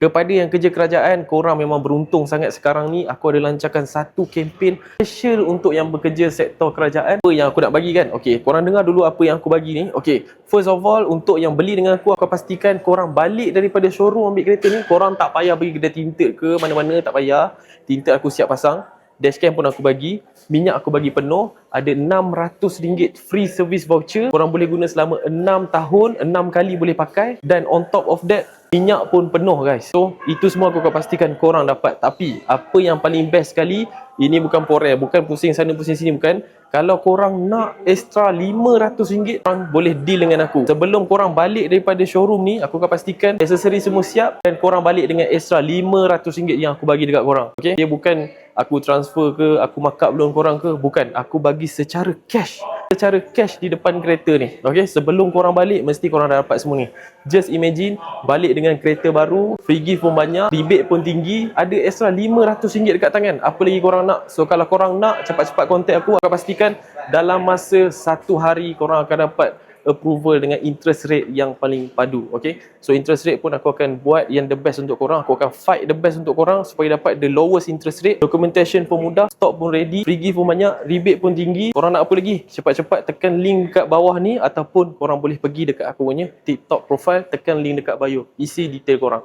Kepada yang kerja kerajaan, korang memang beruntung sangat sekarang ni. Aku ada lancarkan satu kempen special untuk yang bekerja sektor kerajaan. Apa yang aku nak bagi kan? Okey, korang dengar dulu apa yang aku bagi ni. Okey, first of all, untuk yang beli dengan aku pastikan korang balik daripada showroom ambil kereta ni, korang tak payah pergi kedai tinted ke mana-mana, tak payah. Tinted aku siap pasang. Dashcam pun aku bagi, minyak aku bagi penuh, ada RM600 free service voucher. Korang boleh guna selama 6 tahun, 6 kali boleh pakai, dan on top of that, minyak pun penuh guys. So, itu semua aku akan pastikan korang dapat. Tapi, apa yang paling best sekali, ini bukan porel, bukan pusing sana pusing sini, bukan. Kalau korang nak extra RM500, korang boleh deal dengan aku. Sebelum korang balik daripada showroom ni, aku akan pastikan aksesori semua siap, dan korang balik dengan extra RM500 yang aku bagi dekat korang. Okay? Dia bukan aku transfer ke, aku markup loan korang ke, bukan. Aku bagi secara cash. Secara cash di depan kereta ni. Okay? Sebelum korang balik, mesti korang dah dapat semua ni. Just imagine, balik dengan kereta baru, free gift pun banyak, rebate pun tinggi, ada extra RM500 dekat tangan. Apa lagi korang nak? So, kalau korang nak, cepat-cepat contact aku akan pastikan dalam masa 1 hari korang akan dapat approval dengan interest rate yang paling padu. Okay, so interest rate pun aku akan buat yang the best untuk korang. Aku akan fight the best untuk korang supaya dapat the lowest interest rate. Documentation pun mudah, stock pun ready, free gift pun banyak, rebate pun tinggi. Korang nak apa lagi? Cepat-cepat tekan link kat bawah ni, ataupun korang boleh pergi dekat aku punya TikTok profile, tekan link dekat bio, isi detail korang.